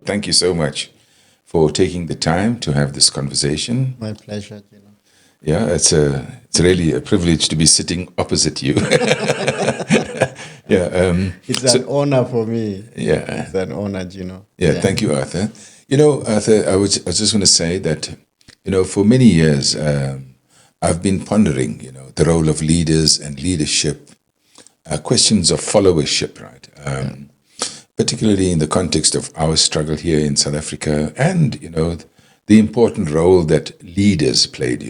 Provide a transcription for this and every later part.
thank you so much for taking the time to have this conversation. My pleasure, Gino. Yeah, it's really a privilege to be sitting opposite you. Yeah. It's an honor for me. Yeah. It's an honor, Gino. Yeah. Thank you, Arthur. Arthur, I was just going to say that, for many years, I've been pondering, the role of leaders and leadership, questions of followership, right? Particularly in the context of our struggle here in South Africa, and the important role that leaders played,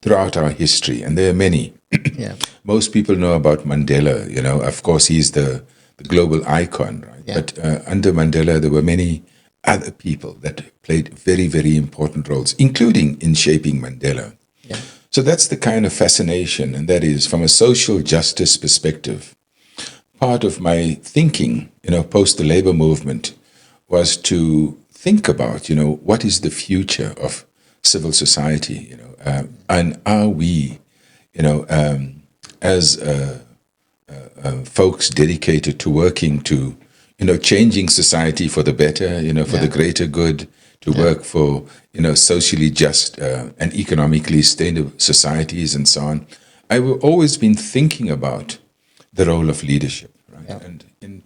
throughout our history, and there are many. Yeah. Most people know about Mandela. Of course, he's the global icon, right? Yeah. But under Mandela, there were many other people that played very, very important roles, including in shaping Mandela. Yeah. So that's the kind of fascination, and that is from a social justice perspective. Part of my thinking, post the labor movement, was to think about, what is the future of civil society, and are we, as folks dedicated to working to, changing society for the better, for the greater good, to work for, socially just and economically sustainable societies and so on. I've always been thinking about the role of leadership, right? Yeah. And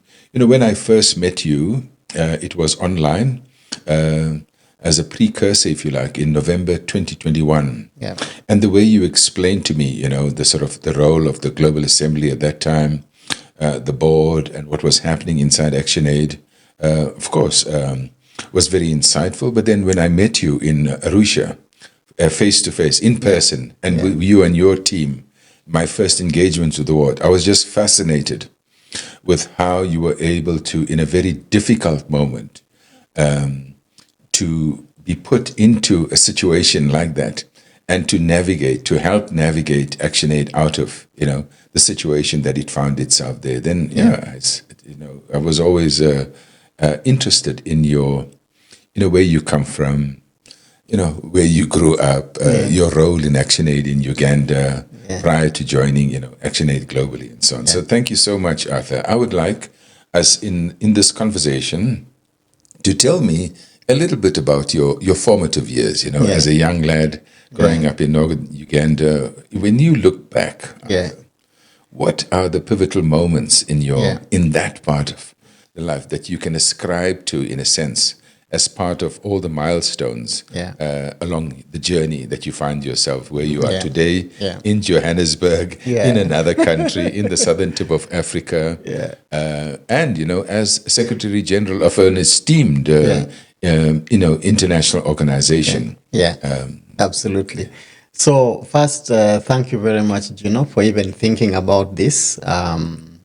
when I first met you, it was online as a precursor, if you like, in November 2021. Yeah. And the way you explained to me, the sort of the role of the Global Assembly at that time, the board, and what was happening inside ActionAid, of course, was very insightful. But then when I met you in Arusha, face to face, in person, and with you and your team, my first engagement with the board, I was just fascinated with how you were able to, in a very difficult moment, to be put into a situation like that, and to help navigate ActionAid out of, the situation that it found itself there. Then, I was always interested in your, where you come from, where you grew up, your role in ActionAid in Uganda prior to joining, ActionAid globally and so on. So thank you so much, Arthur. I would like us in this conversation to tell me a little bit about your formative years, as a young lad growing up in northern Uganda. When you look back, what are the pivotal moments in in that part of the life that you can ascribe to, in a sense, as part of all the milestones along the journey that you find yourself where you are today, in Johannesburg, in another country, in the southern tip of Africa, and, as Secretary General of an esteemed, international organization. Absolutely. So first, thank you very much, Gino, for even thinking about this. And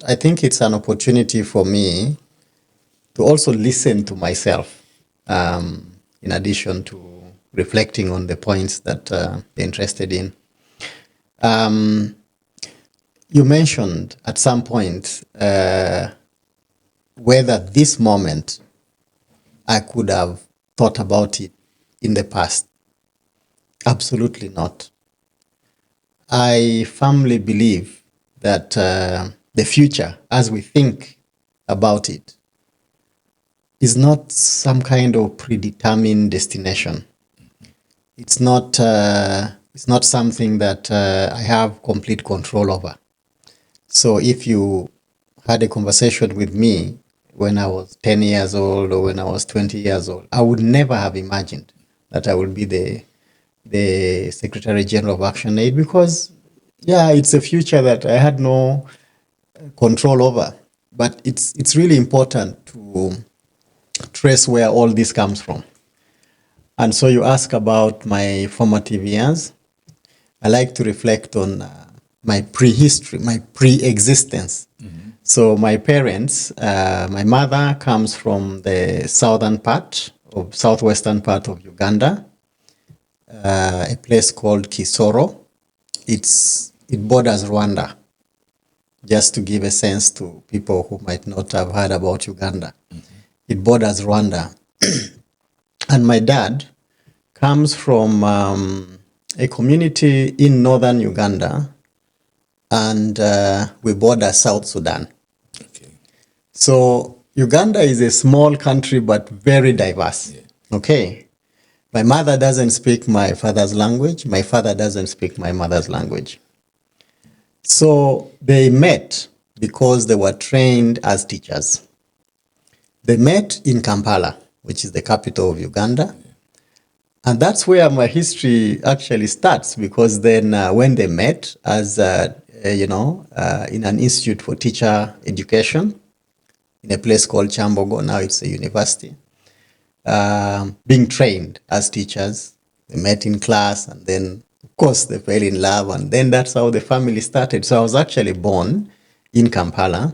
I think it's an opportunity for me to also listen to myself, in addition to reflecting on the points that you're interested in. You mentioned at some point whether this moment I could have thought about it in the past. Absolutely not. I firmly believe that the future, as we think about it, is not some kind of predetermined destination. It's not something that I have complete control over. So if you had a conversation with me when I was 10 years old or when I was 20 years old, I would never have imagined that I would be the Secretary General of ActionAid, because, it's a future that I had no control over. But it's really important to trace where all this comes from. And so you ask about my formative years. I like to reflect on my prehistory, my pre-existence. Mm-hmm. So my parents, my mother comes from the southwestern part of Uganda, a place called Kisoro. It borders Rwanda, just to give a sense to people who might not have heard about Uganda. Mm-hmm. It borders Rwanda. And my dad comes from a community in northern Uganda, and we border South Sudan. Okay. So Uganda is a small country but very diverse. Okay. My mother doesn't speak my father's language. My father doesn't speak my mother's language. So they met because they were trained as teachers. They met in Kampala, which is the capital of Uganda. And that's where my history actually starts, because then when they met as, in an institute for teacher education in a place called Chambogo, now it's a university, being trained as teachers, they met in class, and then, of course, they fell in love, and then that's how the family started. So I was actually born in Kampala,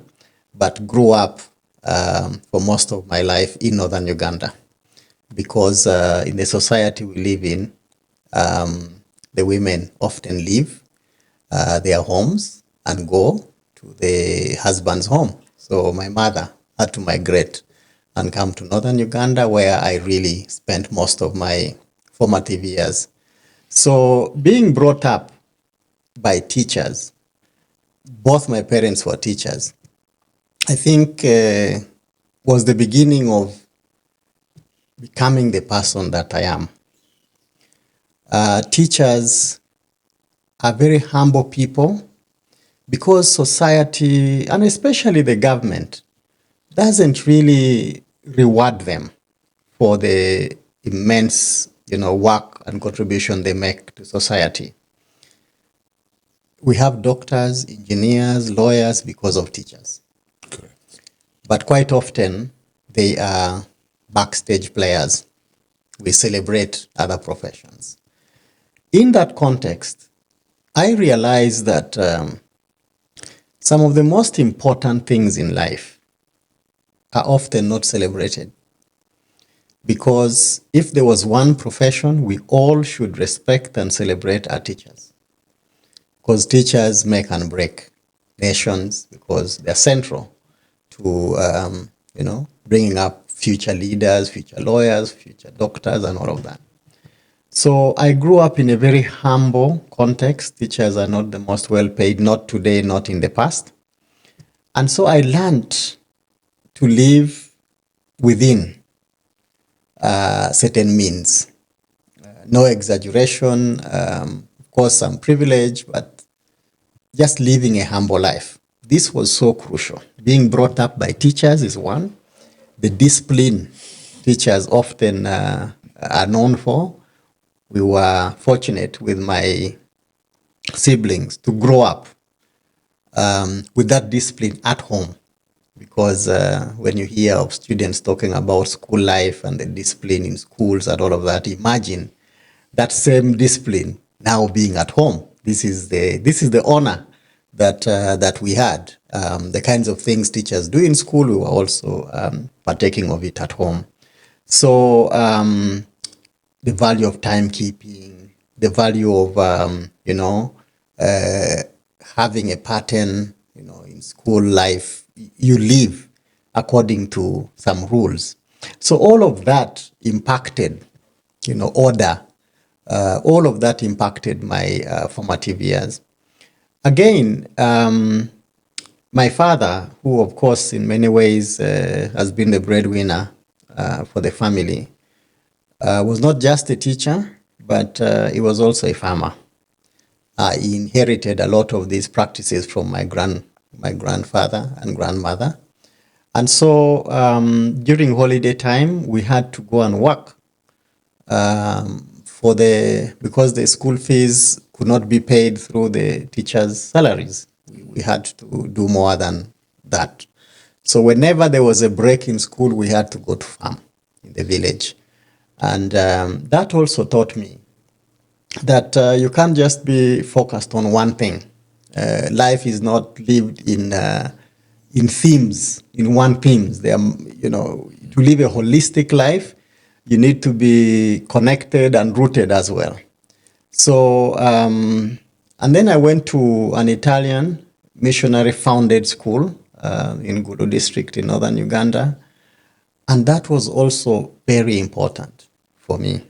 but grew up for most of my life in northern Uganda, because in the society we live in, the women often leave their homes and go to the husband's home. So my mother had to migrate and come to northern Uganda, where I really spent most of my formative years. So being brought up by teachers, both my parents were teachers, I think was the beginning of becoming the person that I am. Teachers are very humble people, because society, and especially the government, doesn't really reward them for the immense, work and contribution they make to society. We have doctors, engineers, lawyers because of teachers. Correct. But quite often, they are backstage players. We celebrate other professions. In that context, I realized that some of the most important things in life are often not celebrated. Because if there was one profession we all should respect and celebrate, are teachers. Because teachers make and break nations, because they're central to, bringing up future leaders, future lawyers, future doctors, and all of that. So I grew up in a very humble context. Teachers are not the most well paid, not today, not in the past. And so I learned to live within certain means. No exaggeration, of course, some privilege, but just living a humble life. This was so crucial. Being brought up by teachers is one. The discipline teachers often are known for. We were fortunate with my siblings to grow up with that discipline at home. Because when you hear of students talking about school life and the discipline in schools and all of that, imagine that same discipline now being at home. This is the honor that we had. The kinds of things teachers do in school, we were also partaking of it at home. So the value of timekeeping, the value of having a pattern, in school life. You live according to some rules. So all of that impacted, order. All of that impacted my formative years. Again, my father, who of course in many ways has been the breadwinner for the family, was not just a teacher, but he was also a farmer. He inherited a lot of these practices from my grandfather and grandmother. And so during holiday time, we had to go and work because the school fees could not be paid through the teachers' salaries. We had to do more than that. So whenever there was a break in school, we had to go to farm in the village. And that also taught me that you can't just be focused on one thing. Life is not lived in themes, in one themes. To live a holistic life, you need to be connected and rooted as well. So, and then I went to an Italian missionary founded school in Gulu district in northern Uganda. And that was also very important for me,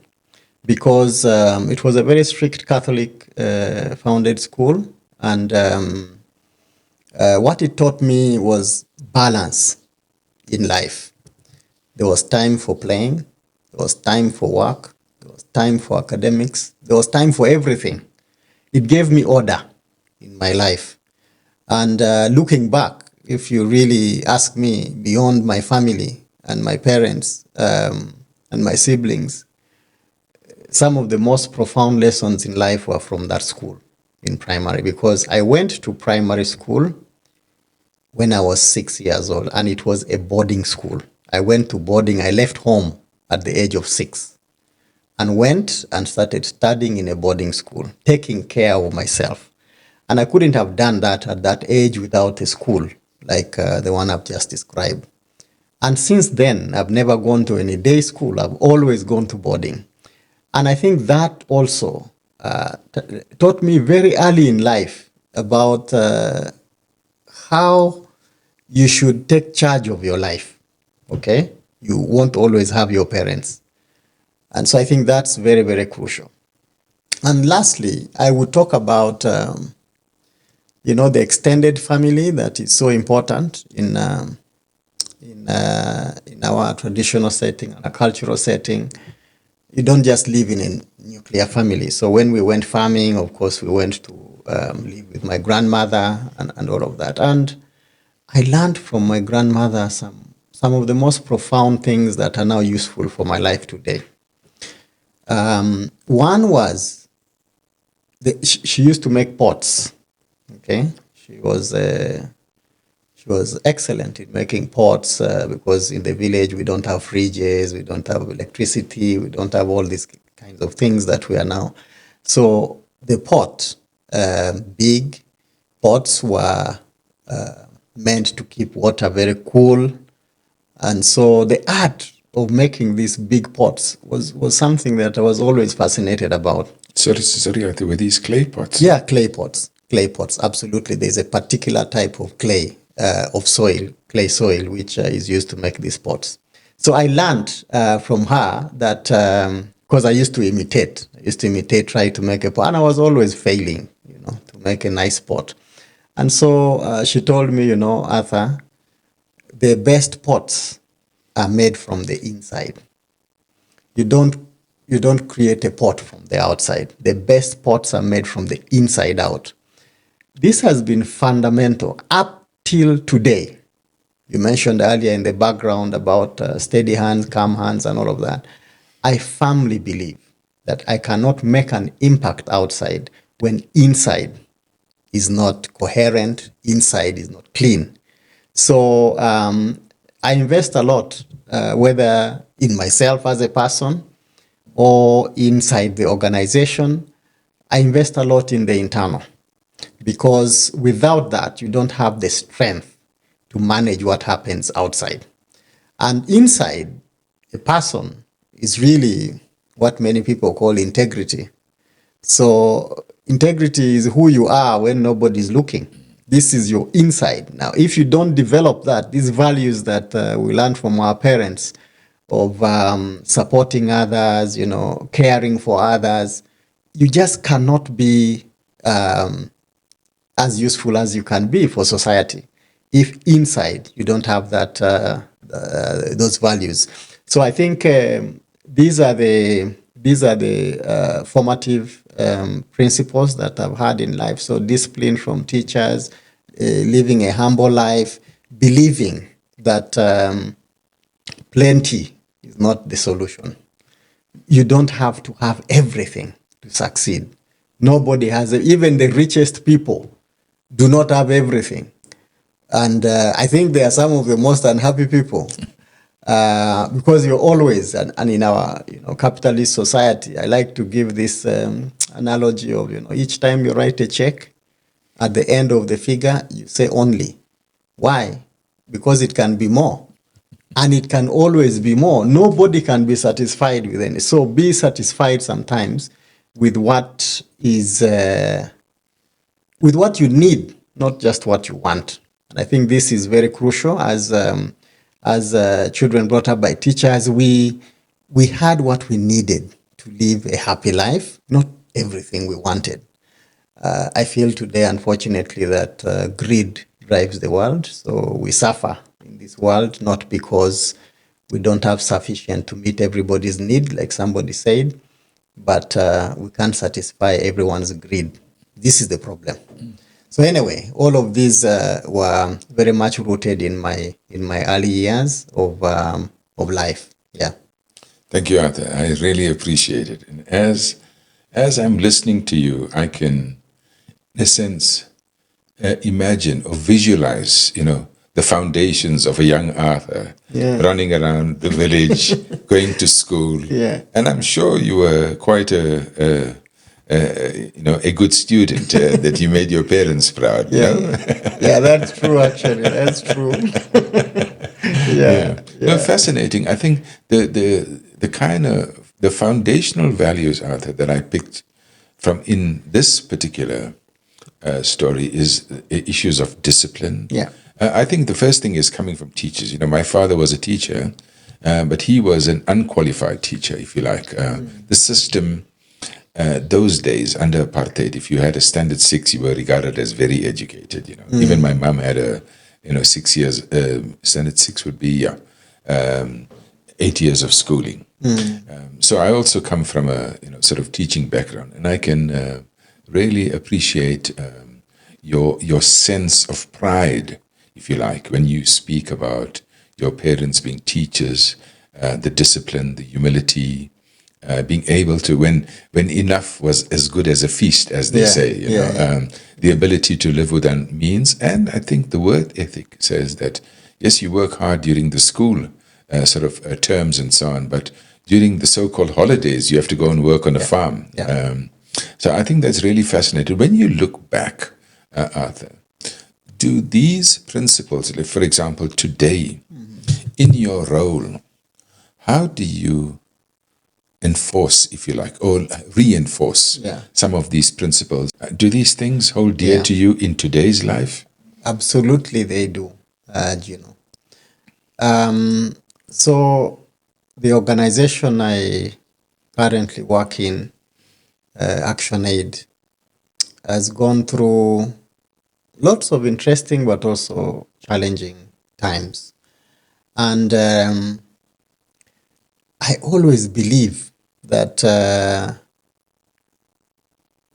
because it was a very strict Catholic founded school. And what it taught me was balance. in life. There was time for playing, there was time for work, there was time for academics, there was time for everything. It gave me order in my life. And looking back, if you really ask me, beyond my family and my parents and my siblings, some of the most profound lessons in life were from that school in primary, because I went to primary school when I was 6 years old, and it was a boarding school. I went to boarding, I left home at the age of 6 and went and started studying in a boarding school, taking care of myself. And I couldn't have done that at that age without a school like the one I've just described. And since then, I've never gone to any day school. I've always gone to boarding. And I think that also taught me very early in life about how you should take charge of your life. Okay? You won't always have your parents. And so I think that's very, very crucial. And lastly, I would talk about, the extended family that is so important in our traditional setting and a cultural setting. You don't just live in a nuclear family. So when we went farming, of course, we went to live with my grandmother and all of that. And I learned from my grandmother some of the most profound things that are now useful for my life today. One was she used to make pots. Okay, she was excellent in making pots because in the village we don't have fridges, we don't have electricity, we don't have all these kinds of things that we are now. So the big pots were meant to keep water very cool, and so the art of making these big pots was something that I was always fascinated about. Sorry, were these clay pots? Yeah, clay pots, absolutely. There's a particular type of clay, of soil, clay soil, which is used to make these pots. So I learned from her that, because I used to imitate, try to make a pot, and I was always failing, to make a nice pot. And so she told me, Arthur, the best pots are made from the inside. You don't create a pot from the outside. The best pots are made from the inside out. This has been fundamental up till today. You mentioned earlier in the background about steady hands, calm hands, and all of that. I firmly believe that I cannot make an impact outside when inside is not coherent, inside is not clean. So I invest a lot, whether in myself as a person or inside the organization. I invest a lot in the internal, because without that, you don't have the strength to manage what happens outside. And inside, a person is really what many people call integrity. So integrity is who you are when nobody's looking. This is your inside. Now, if you don't develop that, these values that we learn from our parents of supporting others, caring for others, you just cannot be as useful as you can be for society if inside you don't have that those values. So I think these are the formative principles that I've had in life. So discipline from teachers, living a humble life, believing that plenty is not the solution. You don't have to have everything to succeed. Nobody has it. Even the richest people do not have everything. And I think they are some of the most unhappy people. Because you're always, and in our capitalist society, I like to give this analogy of, each time you write a check, at the end of the figure, you say only. Why? Because it can be more. And it can always be more. Nobody can be satisfied with any. So be satisfied sometimes with what is, with what you need, not just what you want. And I think this is very crucial. As children brought up by teachers, we had what we needed to live a happy life, not everything we wanted. I feel today, unfortunately, that greed drives the world, so we suffer in this this world, not because we don't have sufficient to meet everybody's need, like somebody said, but we can't satisfy everyone's greed. This is the problem. So anyway, all of these were very much rooted in my early years of life. Yeah. Thank you, Arthur. I really appreciate it. And as I'm listening to you, I can, in a sense, imagine or visualize, the foundations of a young Arthur running around the village, going to school. Yeah. And I'm sure you were quite a good student that you made your parents proud. Yeah, yeah, that's true. Actually, that's true. Yeah. No, fascinating. I think the kind of the foundational values, Arthur, that I picked from in this particular story is issues of discipline. Yeah. I think the first thing is coming from teachers. My father was a teacher, but he was an unqualified teacher, if you like. The system, those days under apartheid, if you had a standard 6, you were regarded as very educated. Even my mom had a 6 years. Standard 6 would be 8 years of schooling. So I also come from a sort of teaching background, and I can really appreciate your sense of pride, if you like, when you speak about your parents being teachers, the discipline, the humility, being able to, when enough was as good as a feast, as they say, the ability to live within means. And I think the word ethic says that, yes, you work hard during the school terms and so on, but during the so-called holidays, you have to go and work on a farm. So I think that's really fascinating. When you look back, Arthur, do these principles, like for example, today, in your role, how do you enforce, if you like, or reinforce some of these principles? Do these things hold dear to you in today's life? Absolutely, they do, Gino. So the organization I currently work in, ActionAid, has gone through lots of interesting but also challenging times. And I always believe that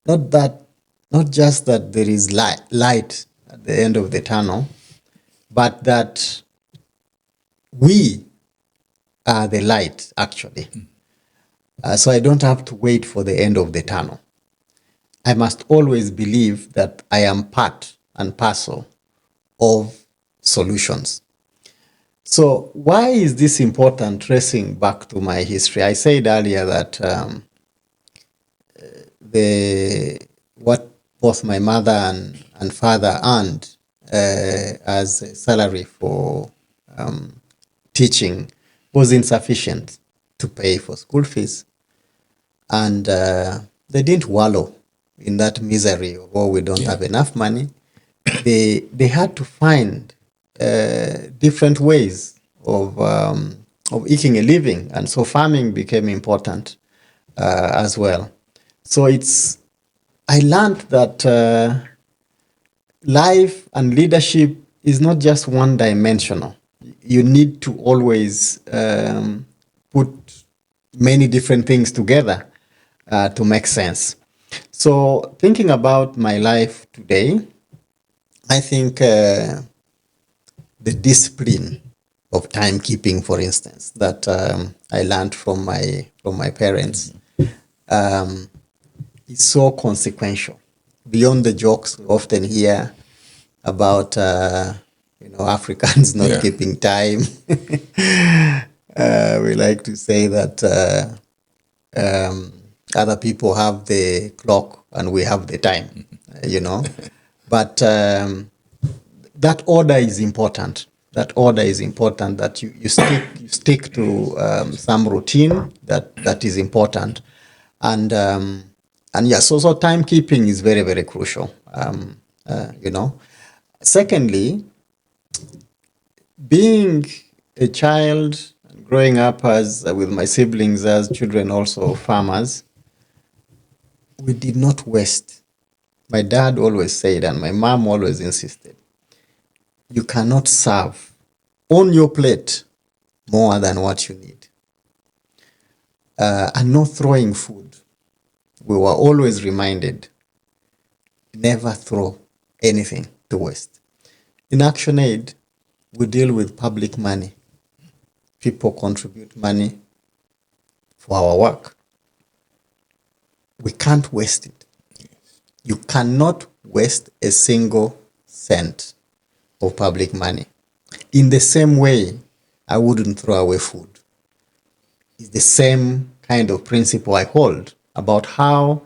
not just that there is light at the end of the tunnel, but that we are the light, actually. So I don't have to wait for the end of the tunnel. I must always believe that I am part and parcel of solutions. So why is this important, tracing back to my history? I said earlier that what both my mother and father earned as a salary for teaching was insufficient to pay for school fees. And they didn't wallow in that misery of, oh, we don't have enough money. They had to find different ways of eking a living, and so farming became important as well. So I learned that life and leadership is not just one-dimensional. You need to always put many different things together to make sense. So thinking about my life today, I think the discipline of timekeeping, for instance, that I learned from my parents is so consequential. Beyond the jokes we often hear about Africans not keeping time, we like to say that other people have the clock and we have the time, But that order is important. That order is important, that you stick to some routine that is important. And so timekeeping is very, very crucial, Secondly, being a child, growing up with my siblings as children, also farmers, we did not waste. My dad always said, and my mom always insisted, you cannot serve on your plate more than what you need. And not throwing food. We were always reminded, never throw anything to waste. In ActionAid, we deal with public money. People contribute money for our work. We can't waste it. You cannot waste a single cent of public money. In the same way, I wouldn't throw away food. It's the same kind of principle I hold about how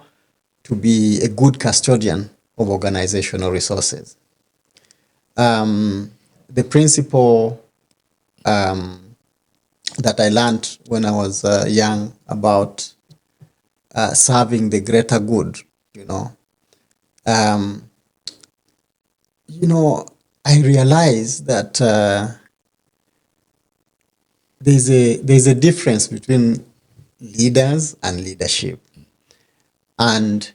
to be a good custodian of organizational resources. The principle that I learned when I was young about serving the greater good, I realized that there's a difference between leaders and leadership. And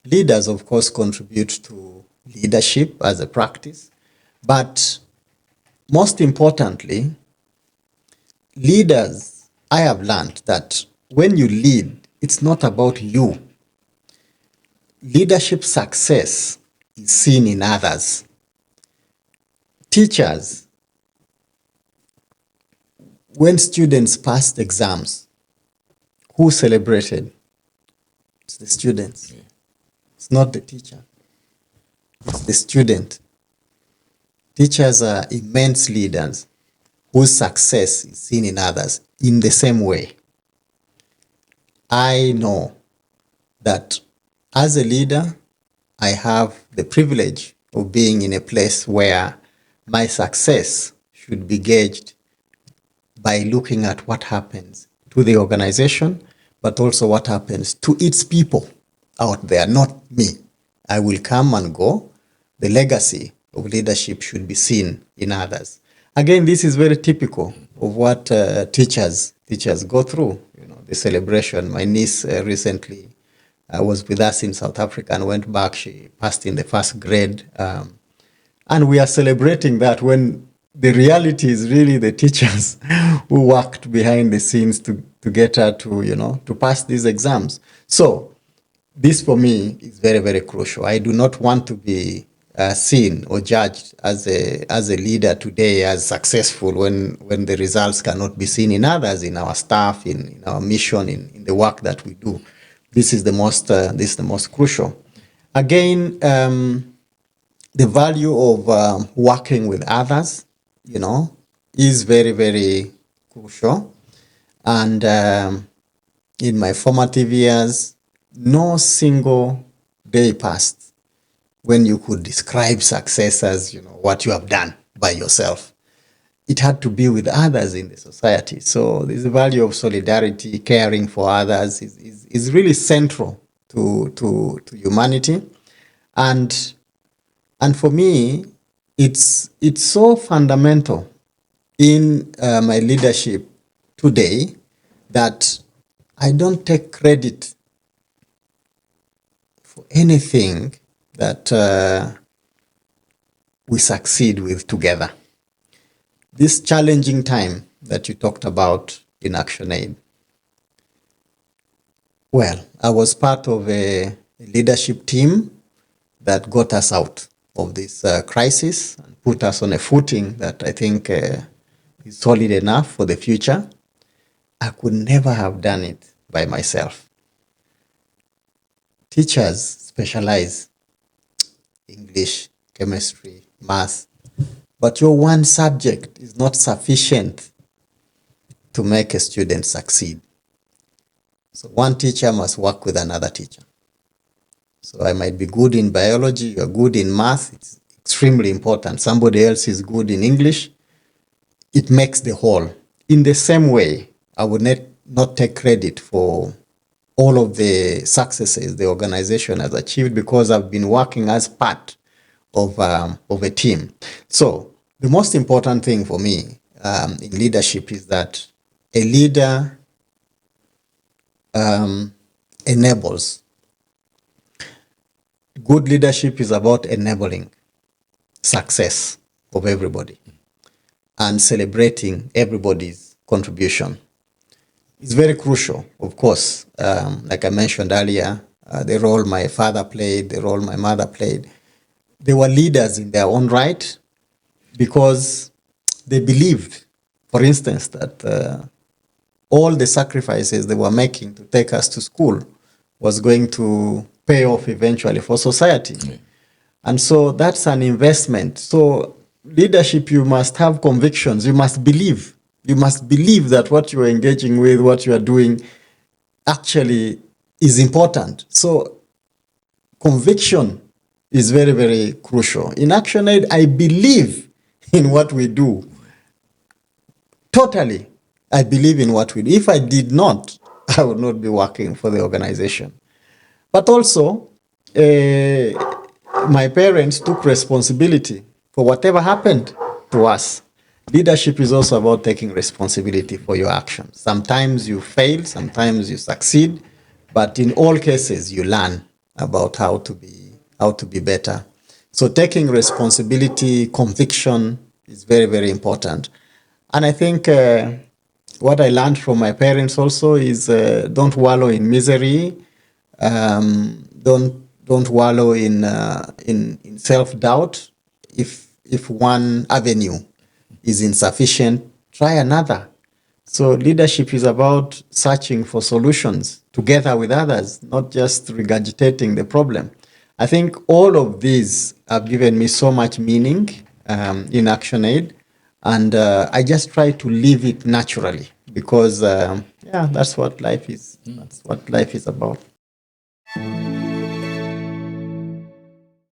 leaders, of course, contribute to leadership as a practice. But most importantly, leaders, I have learned that when you lead, it's not about you. Leadership success is seen in others. Teachers, when students passed exams, who celebrated? It's the students. Yeah. It's not the teacher. It's the student. Teachers are immense leaders whose success is seen in others in the same way. I know that as a leader, I have the privilege of being in a place where my success should be gauged by looking at what happens to the organization, but also what happens to its people out there, not me. I will come and go. The legacy of leadership should be seen in others. Again, this is very typical of what teachers go through. The celebration. My niece recently was with us in South Africa and went back. She passed in the first grade. And we are celebrating that when the reality is really the teachers who worked behind the scenes to get her to pass these exams. So this for me is very, very crucial. I do not want to be seen or judged as a leader today as successful when the results cannot be seen in others, in our staff, in our mission, in the work that we do. This is the most crucial. Again, the value of working with others, is very, very crucial. And in my formative years, no single day passed when you could describe success as, what you have done by yourself. It had to be with others in the society. So this value of solidarity, caring for others is really central to humanity. And for me, it's so fundamental in my leadership today that I don't take credit for anything that we succeed with together. This challenging time that you talked about in ActionAid, well, I was part of a leadership team that got us out of this crisis and put us on a footing that I think is solid enough for the future. I could never have done it by myself. Teachers specialize English, chemistry, math, but your one subject is not sufficient to make a student succeed. So one teacher must work with another teacher. So I might be good in biology, you're good in math, it's extremely important. Somebody else is good in English, it makes the whole. In the same way, I would not take credit for all of the successes the organization has achieved because I've been working as part of a team. So the most important thing for me in leadership is that a leader enables. Good leadership is about enabling success of everybody. and celebrating everybody's contribution. It's very crucial, of course. Like I mentioned earlier, the role my father played, the role my mother played. They were leaders in their own right because they believed, for instance, that all the sacrifices they were making to take us to school was going to pay off eventually for society. Yeah. And so that's an investment. So leadership, you must have convictions. You must believe. You must believe that what you are engaging with, what you are doing, actually is important. So conviction is very, very crucial. In ActionAid, I believe in what we do. Totally, I believe in what we do. If I did not, I would not be working for the organization. But also, my parents took responsibility for whatever happened to us. Leadership is also about taking responsibility for your actions. Sometimes you fail, sometimes you succeed, but in all cases, you learn about how to be better. So taking responsibility, conviction is very, very important. And I think what I learned from my parents also is don't wallow in misery. Don't wallow in self-doubt. If one avenue is insufficient, try another. So leadership is about searching for solutions together with others, not just regurgitating the problem. I think all of these have given me so much meaning in ActionAid, and I just try to live it naturally because, that's what life is. That's what life is about.